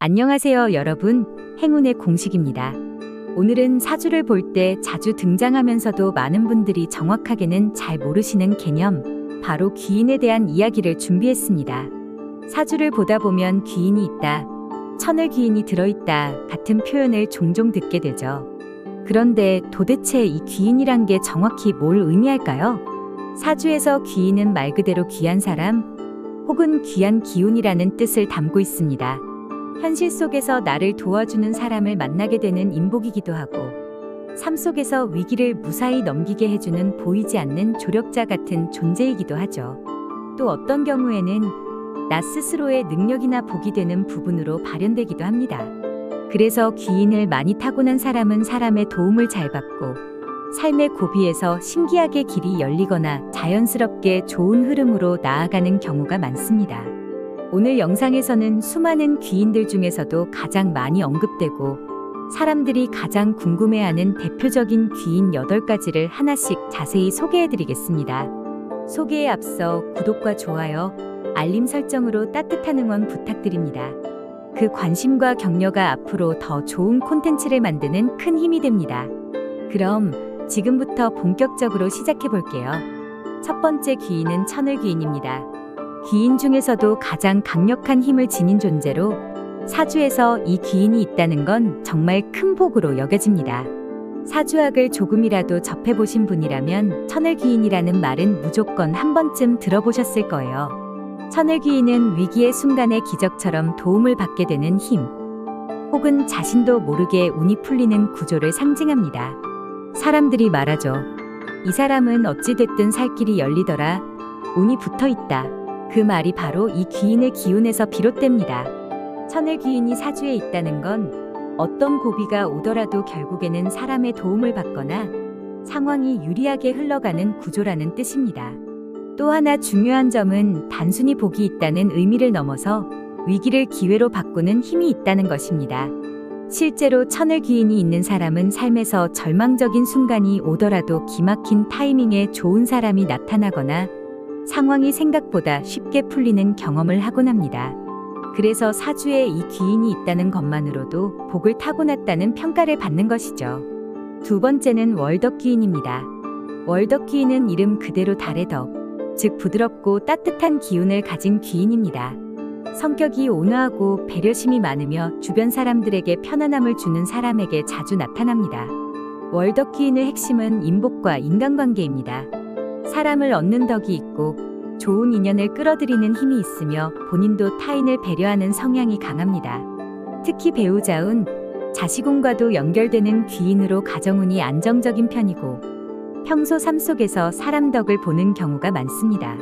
안녕하세요, 여러분. 행운의 공식입니다. 오늘은 사주를 볼 때 자주 등장하면서도 많은 분들이 정확하게는 잘 모르시는 개념, 바로 귀인에 대한 이야기를 준비했습니다. 사주를 보다 보면 귀인이 있다, 천을 귀인이 들어있다 같은 표현을 종종 듣게 되죠. 그런데 도대체 이 귀인이란 게 정확히 뭘 의미할까요? 사주에서 귀인은 말 그대로 귀한 사람 혹은 귀한 기운이라는 뜻을 담고 있습니다. 현실 속에서 나를 도와주는 사람을 만나게 되는 인복이기도 하고, 삶 속에서 위기를 무사히 넘기게 해주는 보이지 않는 조력자 같은 존재이기도 하죠. 또 어떤 경우에는 나 스스로의 능력이나 복이 되는 부분으로 발현되기도 합니다. 그래서 귀인을 많이 타고난 사람은 사람의 도움을 잘 받고, 삶의 고비에서 신기하게 길이 열리거나 자연스럽게 좋은 흐름으로 나아가는 경우가 많습니다. 오늘 영상에서는 수많은 귀인들 중에서도 가장 많이 언급되고 사람들이 가장 궁금해하는 대표적인 귀인 8가지를 하나씩 자세히 소개해드리겠습니다. 소개에 앞서 구독과 좋아요, 알림 설정으로 따뜻한 응원 부탁드립니다. 그 관심과 격려가 앞으로 더 좋은 콘텐츠를 만드는 큰 힘이 됩니다. 그럼 지금부터 본격적으로 시작해볼게요. 첫 번째 귀인은 천을 귀인입니다. 귀인 중에서도 가장 강력한 힘을 지닌 존재로 사주에서 이 귀인이 있다는 건 정말 큰 복으로 여겨집니다. 사주학을 조금이라도 접해보신 분이라면 천을 귀인이라는 말은 무조건 한 번쯤 들어보셨을 거예요. 천을 귀인은 위기의 순간에 기적처럼 도움을 받게 되는 힘, 혹은 자신도 모르게 운이 풀리는 구조를 상징합니다. 사람들이 말하죠. 이 사람은 어찌됐든 살 길이 열리더라, 운이 붙어있다. 그 말이 바로 이 귀인의 기운에서 비롯됩니다. 천을 귀인이 사주에 있다는 건 어떤 고비가 오더라도 결국에는 사람의 도움을 받거나 상황이 유리하게 흘러가는 구조라는 뜻입니다. 또 하나 중요한 점은 단순히 복이 있다는 의미를 넘어서 위기를 기회로 바꾸는 힘이 있다는 것입니다. 실제로 천을 귀인이 있는 사람은 삶에서 절망적인 순간이 오더라도 기막힌 타이밍에 좋은 사람이 나타나거나 상황이 생각보다 쉽게 풀리는 경험을 하곤 합니다. 그래서 사주에 이 귀인이 있다는 것만으로도 복을 타고났다는 평가를 받는 것이죠. 두 번째는 월덕귀인입니다. 월덕귀인은 이름 그대로 달의 덕, 즉 부드럽고 따뜻한 기운을 가진 귀인입니다. 성격이 온화하고 배려심이 많으며 주변 사람들에게 편안함을 주는 사람에게 자주 나타납니다. 월덕귀인의 핵심은 인복과 인간관계입니다. 사람을 얻는 덕이 있고 좋은 인연을 끌어들이는 힘이 있으며 본인도 타인을 배려하는 성향이 강합니다. 특히 배우자운, 자식운과도 연결되는 귀인으로 가정운이 안정적인 편이고 평소 삶 속에서 사람 덕을 보는 경우가 많습니다.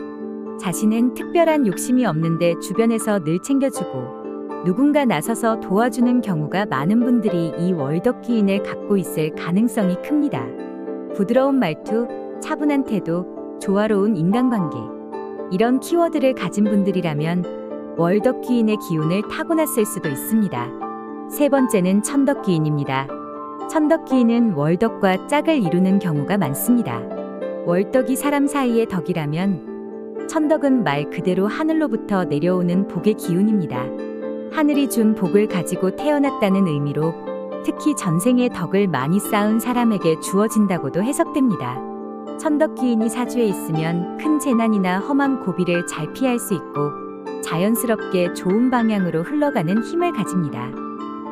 자신은 특별한 욕심이 없는데 주변에서 늘 챙겨주고 누군가 나서서 도와주는 경우가 많은 분들이 이 월덕귀인을 갖고 있을 가능성이 큽니다. 부드러운 말투, 차분한 태도, 조화로운 인간관계, 이런 키워드를 가진 분들이라면 월덕귀인의 기운을 타고났을 수도 있습니다. 세 번째는 천덕귀인입니다. 천덕귀인은 월덕과 짝을 이루는 경우가 많습니다. 월덕이 사람 사이의 덕이라면 천덕은 말 그대로 하늘로부터 내려오는 복의 기운입니다. 하늘이 준 복을 가지고 태어났다는 의미로 특히 전생의 덕을 많이 쌓은 사람에게 주어진다고도 해석됩니다. 천덕귀인이 사주에 있으면 큰 재난이나 험한 고비를 잘 피할 수 있고 자연스럽게 좋은 방향으로 흘러가는 힘을 가집니다.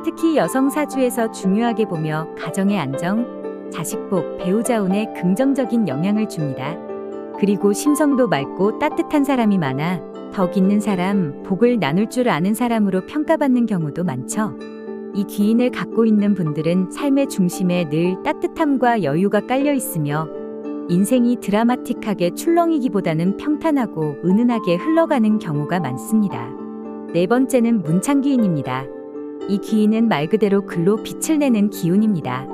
특히 여성 사주에서 중요하게 보며 가정의 안정, 자식복, 배우자운에 긍정적인 영향을 줍니다. 그리고 심성도 맑고 따뜻한 사람이 많아 덕 있는 사람, 복을 나눌 줄 아는 사람으로 평가받는 경우도 많죠. 이 귀인을 갖고 있는 분들은 삶의 중심에 늘 따뜻함과 여유가 깔려 있으며 인생이 드라마틱하게 출렁이기보다는 평탄하고 은은하게 흘러가는 경우가 많습니다. 네 번째는 문창귀인입니다. 이 귀인은 말 그대로 글로 빛을 내는 기운입니다.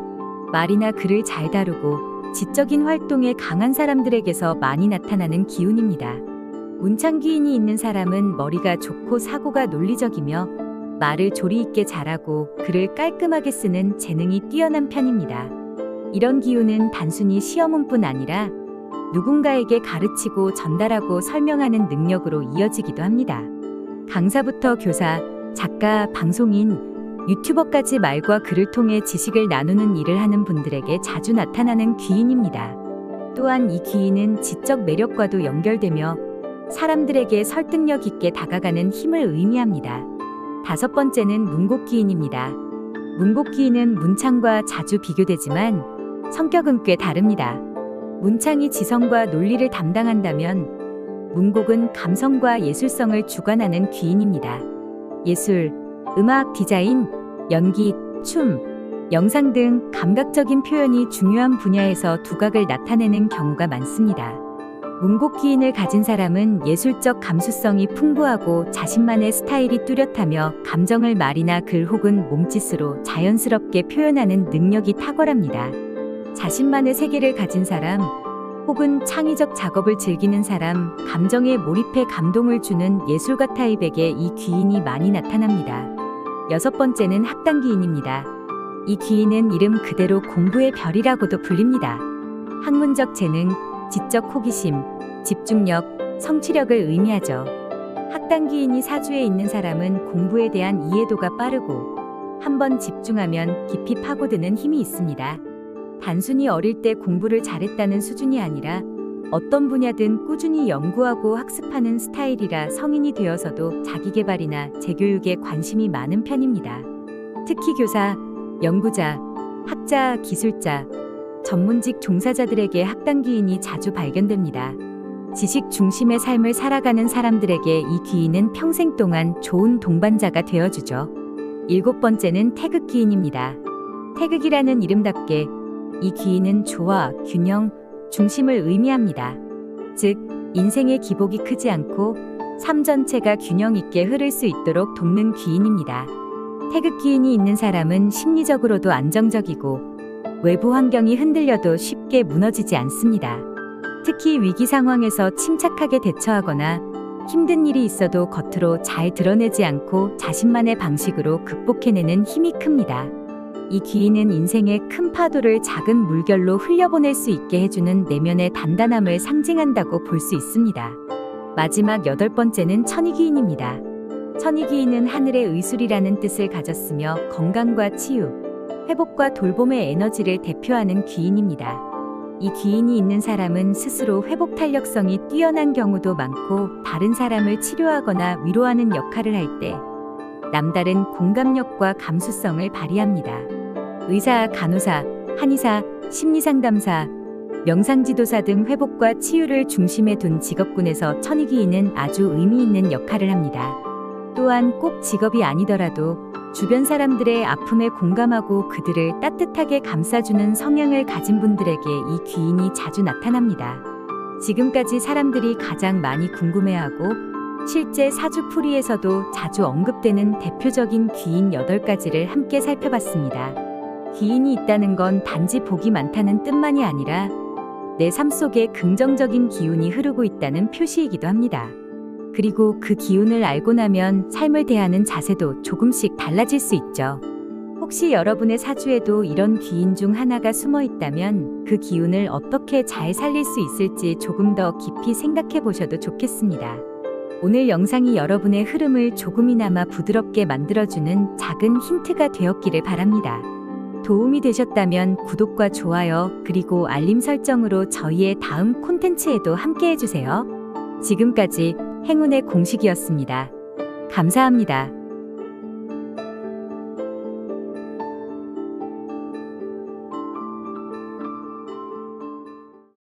말이나 글을 잘 다루고 지적인 활동에 강한 사람들에게서 많이 나타나는 기운입니다. 문창귀인이 있는 사람은 머리가 좋고 사고가 논리적이며 말을 조리 있게 잘하고 글을 깔끔하게 쓰는 재능이 뛰어난 편입니다. 이런 기운은 단순히 시험운뿐 아니라 누군가에게 가르치고 전달하고 설명하는 능력으로 이어지기도 합니다. 강사부터 교사, 작가, 방송인, 유튜버까지 말과 글을 통해 지식을 나누는 일을 하는 분들에게 자주 나타나는 귀인입니다. 또한 이 귀인은 지적 매력과도 연결되며 사람들에게 설득력 있게 다가가는 힘을 의미합니다. 다섯 번째는 문곡귀인입니다. 문곡귀인은 문창과 자주 비교되지만 성격은 꽤 다릅니다. 문창이 지성과 논리를 담당한다면 문곡은 감성과 예술성을 주관하는 귀인입니다. 예술, 음악, 디자인, 연기, 춤, 영상 등 감각적인 표현이 중요한 분야에서 두각을 나타내는 경우가 많습니다. 문곡귀인을 가진 사람은 예술적 감수성이 풍부하고 자신만의 스타일이 뚜렷하며 감정을 말이나 글 혹은 몸짓으로 자연스럽게 표현하는 능력이 탁월합니다. 자신만의 세계를 가진 사람 혹은 창의적 작업을 즐기는 사람, 감정에 몰입해 감동을 주는 예술가 타입에게 이 귀인이 많이 나타납니다. 여섯 번째는 학당귀인입니다. 이 귀인은 이름 그대로 공부의 별이라고도 불립니다. 학문적 재능, 지적 호기심, 집중력, 성취력을 의미하죠. 학당귀인이 사주에 있는 사람은 공부에 대한 이해도가 빠르고 한번 집중하면 깊이 파고드는 힘이 있습니다. 단순히 어릴 때 공부를 잘했다는 수준이 아니라 어떤 분야든 꾸준히 연구하고 학습하는 스타일이라 성인이 되어서도 자기계발이나 재교육에 관심이 많은 편입니다. 특히 교사, 연구자, 학자, 기술자, 전문직 종사자들에게 학당귀인이 자주 발견됩니다. 지식 중심의 삶을 살아가는 사람들에게 이 귀인은 평생 동안 좋은 동반자가 되어주죠. 일곱 번째는 태극귀인입니다. 태극이라는 이름답게 이 귀인은 조화, 균형, 중심을 의미합니다. 즉, 인생의 기복이 크지 않고 삶 전체가 균형 있게 흐를 수 있도록 돕는 귀인입니다. 태극귀인이 있는 사람은 심리적으로도 안정적이고 외부 환경이 흔들려도 쉽게 무너지지 않습니다. 특히 위기 상황에서 침착하게 대처하거나 힘든 일이 있어도 겉으로 잘 드러내지 않고 자신만의 방식으로 극복해내는 힘이 큽니다. 이 귀인은 인생의 큰 파도를 작은 물결로 흘려보낼 수 있게 해주는 내면의 단단함을 상징한다고 볼 수 있습니다. 마지막 여덟 번째는 천희귀인입니다. 천희귀인은 하늘의 의술이라는 뜻을 가졌으며 건강과 치유, 회복과 돌봄의 에너지를 대표하는 귀인입니다. 이 귀인이 있는 사람은 스스로 회복 탄력성이 뛰어난 경우도 많고 다른 사람을 치료하거나 위로하는 역할을 할 때 남다른 공감력과 감수성을 발휘합니다. 의사, 간호사, 한의사, 심리상담사, 명상지도사 등 회복과 치유를 중심에 둔 직업군에서 천희귀인은 아주 의미 있는 역할을 합니다. 또한 꼭 직업이 아니더라도 주변 사람들의 아픔에 공감하고 그들을 따뜻하게 감싸주는 성향을 가진 분들에게 이 귀인이 자주 나타납니다. 지금까지 사람들이 가장 많이 궁금해하고 실제 사주풀이에서도 자주 언급되는 대표적인 귀인 8가지를 함께 살펴봤습니다. 귀인이 있다는 건 단지 복이 많다는 뜻만이 아니라 내 삶 속에 긍정적인 기운이 흐르고 있다는 표시이기도 합니다. 그리고 그 기운을 알고 나면 삶을 대하는 자세도 조금씩 달라질 수 있죠. 혹시 여러분의 사주에도 이런 귀인 중 하나가 숨어 있다면 그 기운을 어떻게 잘 살릴 수 있을지 조금 더 깊이 생각해 보셔도 좋겠습니다. 오늘 영상이 여러분의 흐름을 조금이나마 부드럽게 만들어주는 작은 힌트가 되었기를 바랍니다. 도움이 되셨다면 구독과 좋아요 그리고 알림 설정으로 저희의 다음 콘텐츠에도 함께 해주세요. 지금까지 행운의 공식이었습니다. 감사합니다.